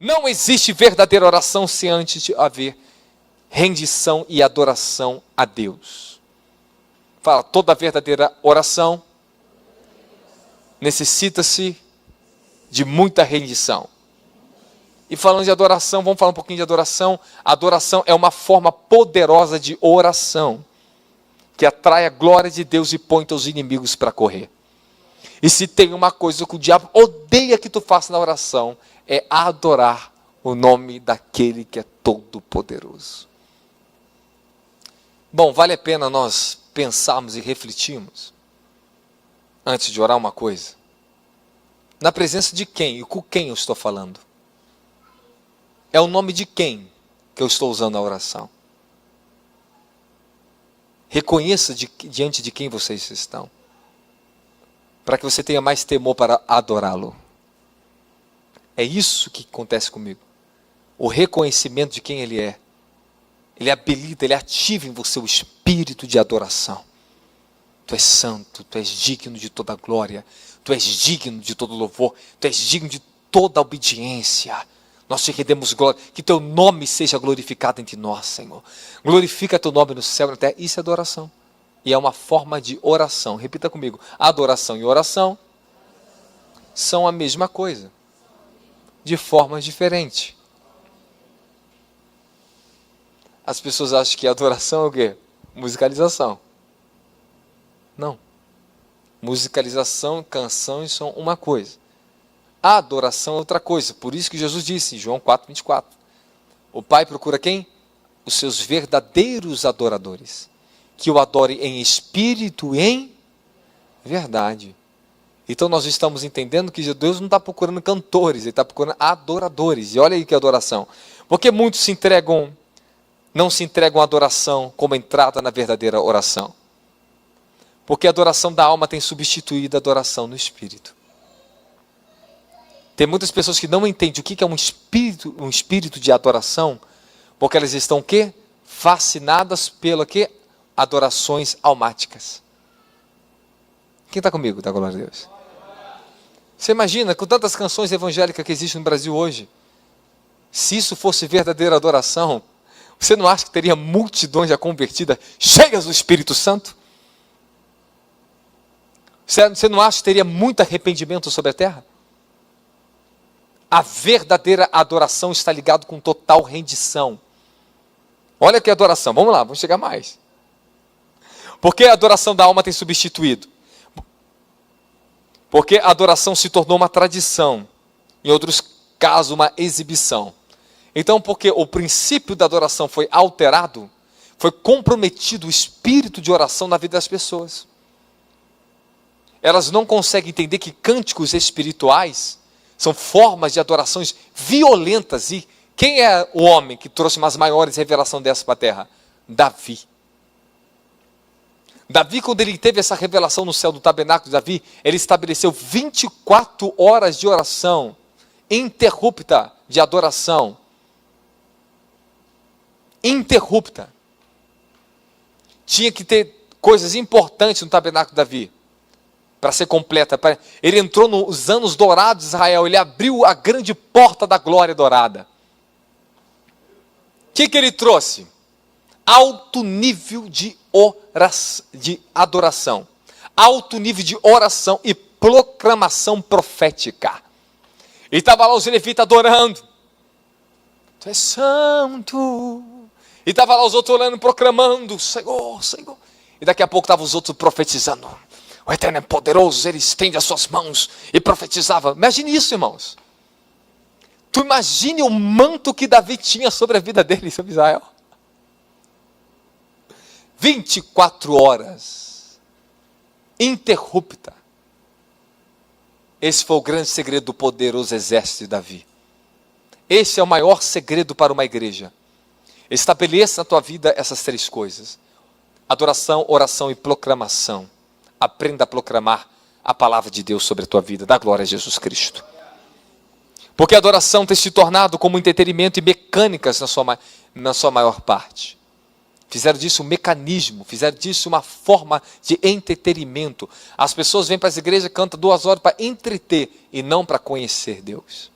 Não existe verdadeira oração se antes de haver rendição e adoração a Deus. Fala, toda verdadeira oração necessita-se de muita rendição. E falando de adoração, vamos falar um pouquinho de adoração. A adoração é uma forma poderosa de oração, que atrai a glória de Deus e põe teus inimigos para correr. E se tem uma coisa que o diabo odeia que tu faça na oração, é adorar o nome daquele que é todo poderoso. Bom, vale a pena nós pensarmos e refletirmos, antes de orar uma coisa, na presença de quem e com quem eu estou falando. É o nome de quem que eu estou usando a oração. Reconheça diante de quem vocês estão, para que você tenha mais temor para adorá-lo. É isso que acontece comigo. O reconhecimento de quem Ele é. Ele habilita, Ele ativa em você o espírito de adoração. Tu és santo, Tu és digno de toda glória, Tu és digno de todo louvor, Tu és digno de toda obediência. Nós te rendemos glória, que Teu nome seja glorificado entre nós, Senhor. Glorifica Teu nome no céu e na terra. Isso é adoração. E é uma forma de oração. Repita comigo. Adoração e oração são a mesma coisa, de formas diferentes. As pessoas acham que adoração é o quê? Musicalização. Não. Musicalização e canções são uma coisa. A adoração é outra coisa. Por isso que Jesus disse em João 4:24. O Pai procura quem? Os seus verdadeiros adoradores, que o adorem em espírito e em verdade. Então nós estamos entendendo que Deus não está procurando cantores, Ele está procurando adoradores. E olha aí que adoração. Porque muitos não se entregam à adoração como entrada na verdadeira oração. Porque a adoração da alma tem substituído a adoração no espírito. Tem muitas pessoas que não entendem o que é um espírito de adoração, porque elas estão o quê? Fascinadas pelo quê? Adorações almáticas. Quem está comigo? Dá glória a Deus. Você imagina, com tantas canções evangélicas que existem no Brasil hoje, se isso fosse verdadeira adoração, você não acha que teria multidões já convertidas, cheias do Espírito Santo? Você não acha que teria muito arrependimento sobre a terra? A verdadeira adoração está ligada com total rendição. Olha que adoração, vamos lá, vamos chegar mais. Porque a adoração da alma tem substituído? Porque a adoração se tornou uma tradição, em outros casos uma exibição. Então, porque o princípio da adoração foi alterado, foi comprometido o espírito de oração na vida das pessoas. Elas não conseguem entender que cânticos espirituais são formas de adorações violentas. E quem é o homem que trouxe umas maiores revelações dessa para a terra? Davi. Davi, quando ele teve essa revelação no céu do tabernáculo de Davi, ele estabeleceu 24 horas de oração interrupta de adoração. Interrupta. Tinha que ter coisas importantes no tabernáculo de Davi para ser completa. Ele entrou nos anos dourados de Israel, ele abriu a grande porta da glória dourada. O que ele trouxe? Alto nível de adoração, alto nível de oração e proclamação profética. E estava lá os levitas adorando. Tu és santo. E estava lá os outros orando, proclamando, Senhor, Senhor. E daqui a pouco estavam os outros profetizando. O Eterno é poderoso, Ele estende as suas mãos e profetizava. Imagine isso, irmãos. Tu imagine o manto que Davi tinha sobre a vida dele, sobre Israel. 24 horas, interrupta. Esse foi o grande segredo do poderoso exército de Davi. Esse é o maior segredo para uma igreja. Estabeleça na tua vida essas três coisas: adoração, oração e proclamação. Aprenda a proclamar a palavra de Deus sobre a tua vida. Dá glória a Jesus Cristo. Porque a adoração tem se tornado como entretenimento e mecânicas na sua maior parte. Fizeram disso um mecanismo, fizeram disso uma forma de entretenimento. As pessoas vêm para as igrejas, cantam 2 horas para entreter e não para conhecer Deus.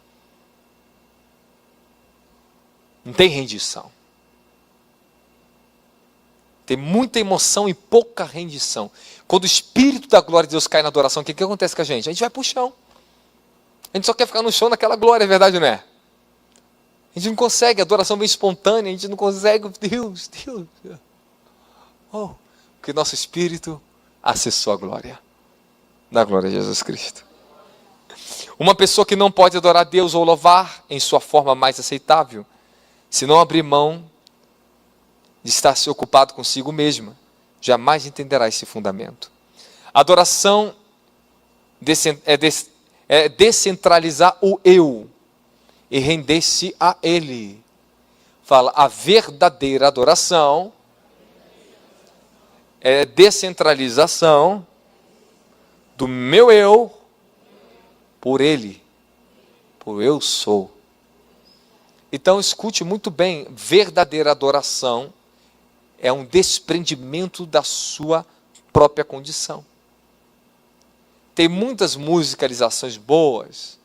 Não tem rendição. Tem muita emoção e pouca rendição. Quando o Espírito da glória de Deus cai na adoração, o que acontece com a gente? A gente vai para o chão. A gente só quer ficar no chão naquela glória, é verdade ou não é? A gente não consegue, a adoração vem espontânea, a gente não consegue, Deus. Oh, porque nosso Espírito acessou a glória. Da glória de Jesus Cristo. Uma pessoa que não pode adorar a Deus ou louvar em sua forma mais aceitável, se não abrir mão de estar se ocupado consigo mesma, jamais entenderá esse fundamento. Adoração é descentralizar o eu e render-se a Ele. Fala, a verdadeira adoração é descentralização do meu eu por Ele, por eu sou. Então escute muito bem, verdadeira adoração é um desprendimento da sua própria condição. Tem muitas musicalizações boas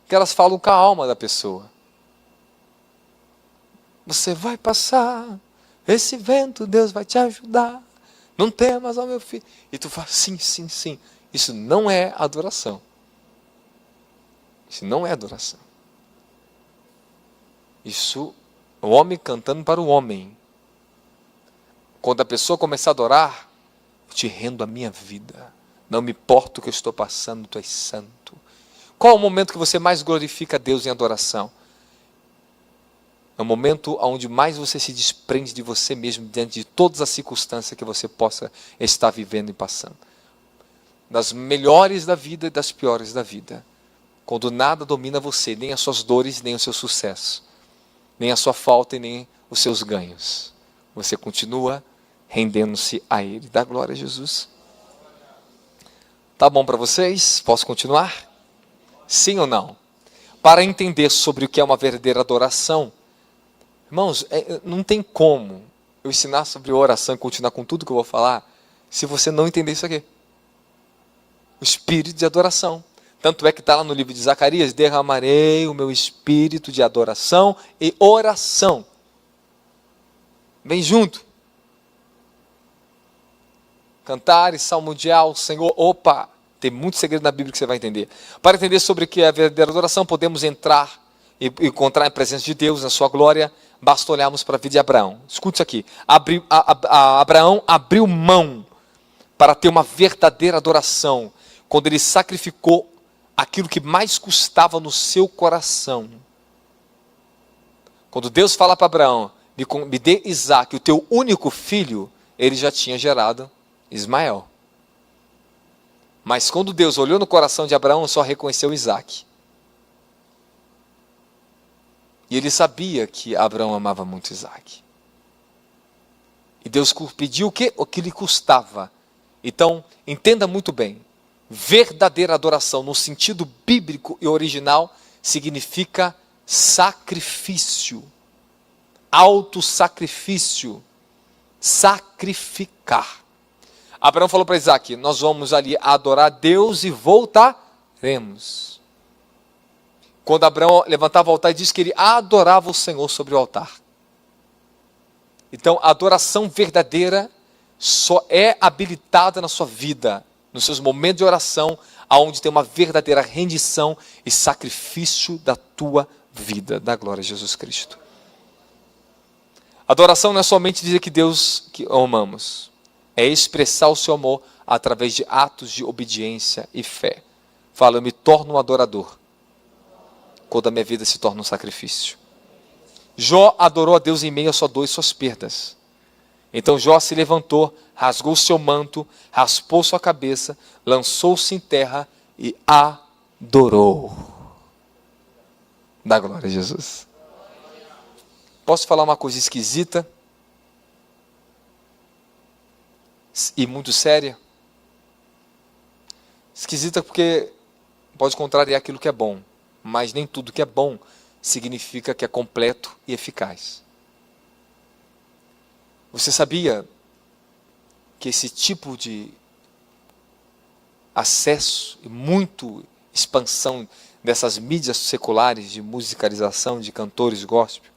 que elas falam com a alma da pessoa. Você vai passar, esse vento, Deus vai te ajudar. Não temas, ó meu filho. E tu fala, sim. Isso não é adoração. Isso não é adoração. Isso é o homem cantando para o homem. Quando a pessoa começar a adorar, eu te rendo a minha vida. Não me importa o que eu estou passando, tu és santo. Qual é o momento que você mais glorifica a Deus em adoração? É o momento onde mais você se desprende de você mesmo, diante de todas as circunstâncias que você possa estar vivendo e passando. Das melhores da vida e das piores da vida. Quando nada domina você, nem as suas dores, nem o seu sucesso. Nem a sua falta e nem os seus ganhos. Você continua rendendo-se a Ele. Dá glória a Jesus. Tá bom para vocês? Posso continuar? Sim ou não? Para entender sobre o que é uma verdadeira adoração, irmãos, não tem como eu ensinar sobre oração e continuar com tudo que eu vou falar, se você não entender isso aqui. O espírito de adoração. Tanto é que está lá no livro de Zacarias, derramarei o meu espírito de adoração e oração. Vem junto. Cantar e salmodiar ao Senhor. Opa, tem muito segredo na Bíblia que você vai entender. Para entender sobre o que é a verdadeira adoração, podemos entrar e encontrar a presença de Deus, na sua glória, basta olharmos para a vida de Abraão. Escute isso aqui. Abraão abriu mão para ter uma verdadeira adoração, quando ele sacrificou aquilo que mais custava no seu coração. Quando Deus fala para Abraão, me dê Isaac, o teu único filho, ele já tinha gerado Ismael. Mas quando Deus olhou no coração de Abraão, só reconheceu Isaac. E ele sabia que Abraão amava muito Isaac. E Deus pediu o quê? O que lhe custava. Então, entenda muito bem. Verdadeira adoração, no sentido bíblico e original, significa sacrifício. Autossacrifício. Sacrificar. Abraão falou para Isaac, nós vamos ali adorar a Deus e voltaremos. Quando Abraão levantava o altar, diz que ele adorava o Senhor sobre o altar. Então, a adoração verdadeira só é habilitada na sua vida, nos seus momentos de oração, aonde tem uma verdadeira rendição e sacrifício da tua vida, da glória de Jesus Cristo. Adoração não é somente dizer que Deus que amamos, é expressar o seu amor através de atos de obediência e fé. Fala, eu me torno um adorador, quando a minha vida se torna um sacrifício. Jó adorou a Deus em meio a sua dor e suas perdas. Então Jó se levantou, rasgou seu manto, raspou sua cabeça, lançou-se em terra e adorou. Dá glória a Jesus. Posso falar uma coisa esquisita e muito séria? Esquisita porque pode contrariar aquilo que é bom, mas nem tudo que é bom significa que é completo e eficaz. Você sabia que esse tipo de acesso e muito expansão dessas mídias seculares de musicalização de cantores gospel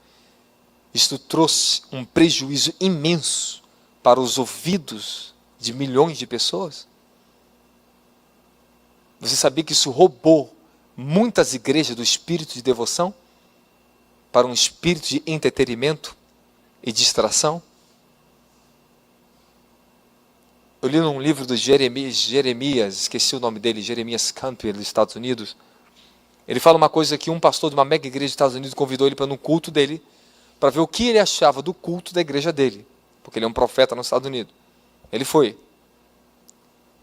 Isto trouxe um prejuízo imenso para os ouvidos de milhões de pessoas. Você sabia que isso roubou muitas igrejas do espírito de devoção para um espírito de entretenimento e distração? Eu li num livro do Jeremias, esqueci o nome dele, Jeremias Campbell, dos Estados Unidos. Ele fala uma coisa que um pastor de uma mega igreja dos Estados Unidos convidou ele para um culto dele, para ver o que ele achava do culto da igreja dele, porque ele é um profeta nos Estados Unidos. Ele foi.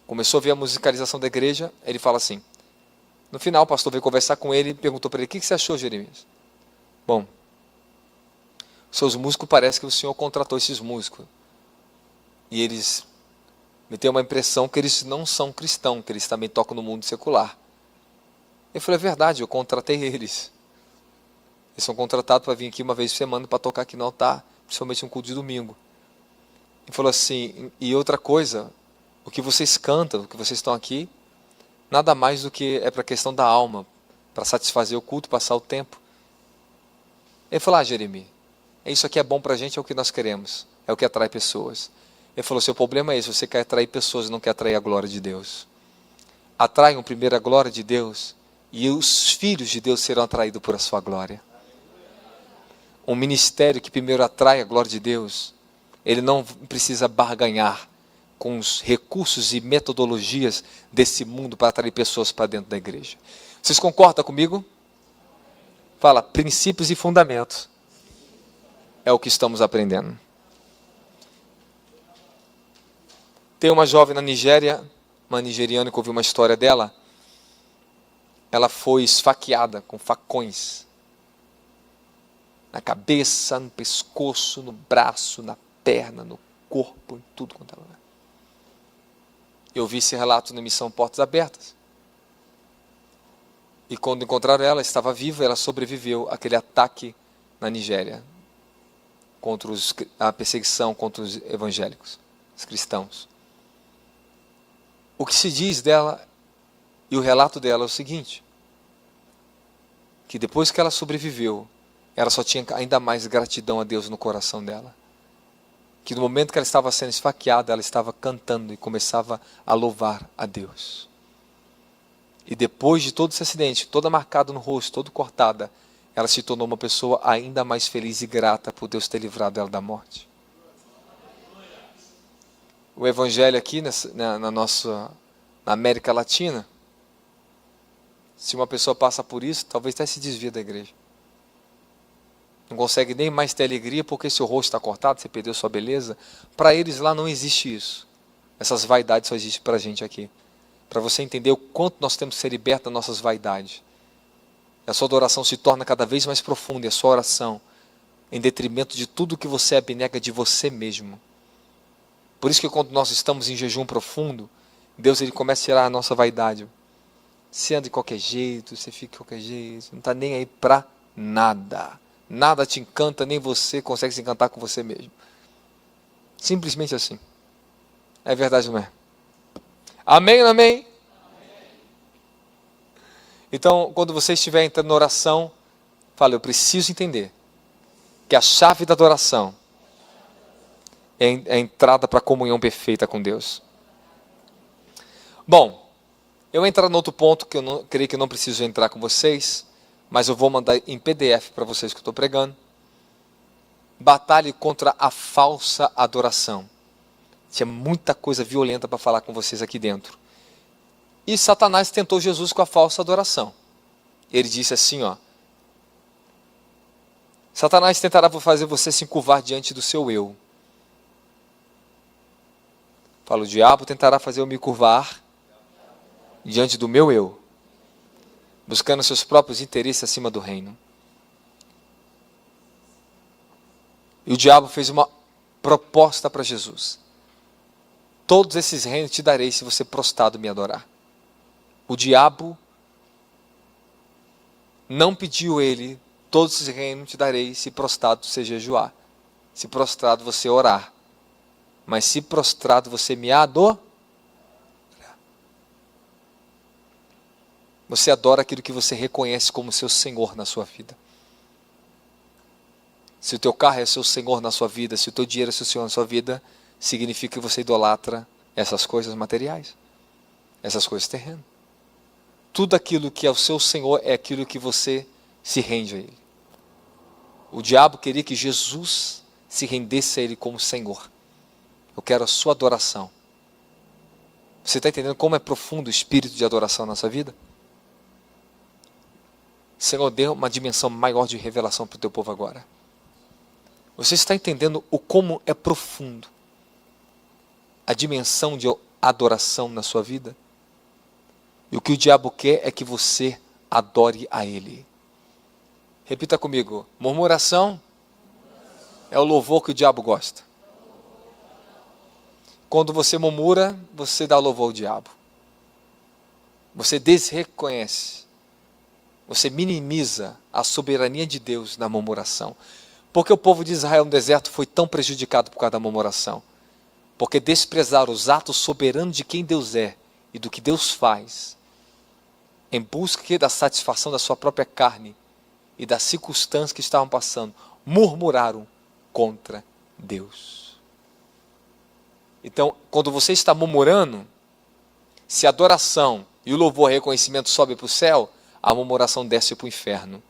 Começou a ver a musicalização da igreja, ele fala assim. No final, o pastor veio conversar com ele e perguntou para ele, o que você achou, Jeremias? Bom, seus músicos, parece que o senhor contratou esses músicos. E eles me têm uma impressão que eles não são cristãos, que eles também tocam no mundo secular. Eu falei, é verdade, eu contratei eles. Eles são contratados para vir aqui uma vez por semana para tocar aqui no altar, principalmente um culto de domingo. Ele falou assim, e outra coisa, o que vocês cantam, o que vocês estão aqui, nada mais do que é para a questão da alma, para satisfazer o culto, passar o tempo. Ele falou, Jeremias, isso aqui é bom para a gente, é o que nós queremos, é o que atrai pessoas. Ele falou, seu problema é esse, você quer atrair pessoas e não quer atrair a glória de Deus. Atraiam primeiro a glória de Deus, e os filhos de Deus serão atraídos por a sua glória. Um ministério que primeiro atrai a glória de Deus, ele não precisa barganhar com os recursos e metodologias desse mundo para atrair pessoas para dentro da igreja. Vocês concordam comigo? Fala, princípios e fundamentos. É o que estamos aprendendo. Tem uma jovem na Nigéria, uma nigeriana que ouviu uma história dela. Ela foi esfaqueada com facões. Na cabeça, no pescoço, no braço, na perna, no corpo, em tudo quanto ela é. Eu vi esse relato na missão Portas Abertas. E quando encontraram ela, estava viva, ela sobreviveu àquele ataque na Nigéria. Contra a perseguição contra os evangélicos, os cristãos. O que se diz dela, e o relato dela é o seguinte, que depois que ela sobreviveu, ela só tinha ainda mais gratidão a Deus no coração dela. Que no momento que ela estava sendo esfaqueada, ela estava cantando e começava a louvar a Deus. E depois de todo esse acidente, toda marcada no rosto, toda cortada, ela se tornou uma pessoa ainda mais feliz e grata por Deus ter livrado ela da morte. O evangelho aqui na América Latina, se uma pessoa passa por isso, talvez até se desvia da igreja. Não consegue nem mais ter alegria porque seu rosto está cortado, você perdeu sua beleza. Para eles lá não existe isso. Essas vaidades só existem para a gente aqui. Para você entender o quanto nós temos que ser libertos das nossas vaidades. A sua adoração se torna cada vez mais profunda, e a sua oração, em detrimento de tudo que você abnega de você mesmo. Por isso que quando nós estamos em jejum profundo, Deus ele começa a tirar a nossa vaidade. Você anda de qualquer jeito, você fica de qualquer jeito, não está nem aí para nada. Nada te encanta, nem você consegue se encantar com você mesmo. Simplesmente assim. É verdade, não é? Amém ou não amém? Então, quando você estiver entrando na oração, fala, eu preciso entender que a chave da adoração é a entrada para a comunhão perfeita com Deus. Bom, eu vou entrar no outro ponto que eu creio que eu não preciso entrar com vocês, mas eu vou mandar em PDF para vocês que eu estou pregando. Batalhe contra a falsa adoração. Tinha muita coisa violenta para falar com vocês aqui dentro. E Satanás tentou Jesus com a falsa adoração. Ele disse assim, ó. Satanás tentará fazer você se encurvar diante do seu eu. Fala, o diabo tentará fazer eu me curvar diante do meu eu, buscando seus próprios interesses acima do reino. E o diabo fez uma proposta para Jesus. Todos esses reinos te darei se você prostrado me adorar. O diabo não pediu ele, todos esses reinos te darei se prostrado você jejuar, se prostrado você orar, mas se prostrado você me adorar. Você adora aquilo que você reconhece como seu Senhor na sua vida. Se o teu carro é seu senhor na sua vida, se o teu dinheiro é seu senhor na sua vida, significa que você idolatra essas coisas materiais, essas coisas terrenas. Tudo aquilo que é o seu senhor é aquilo que você se rende a ele. O diabo queria que Jesus se rendesse a ele como Senhor. Eu quero a sua adoração. Você está entendendo como é profundo o espírito de adoração na sua vida? Senhor, dê uma dimensão maior de revelação para o teu povo agora. Você está entendendo o como é profundo a dimensão de adoração na sua vida? E o que o diabo quer é que você adore a ele. Repita comigo. Murmuração é o louvor que o diabo gosta. Quando você murmura, você dá louvor ao diabo. Você desreconhece. Você minimiza a soberania de Deus na murmuração. Porque o povo de Israel no deserto foi tão prejudicado por causa da murmuração? Porque desprezaram os atos soberanos de quem Deus é e do que Deus faz, em busca da satisfação da sua própria carne e das circunstâncias que estavam passando, murmuraram contra Deus. Então, quando você está murmurando, se a adoração e o louvor e reconhecimento sobe para o céu, a murmuração desce para o inferno.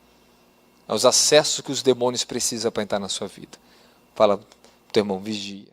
Aos acessos que os demônios precisam para entrar na sua vida. Fala, teu irmão, vigia.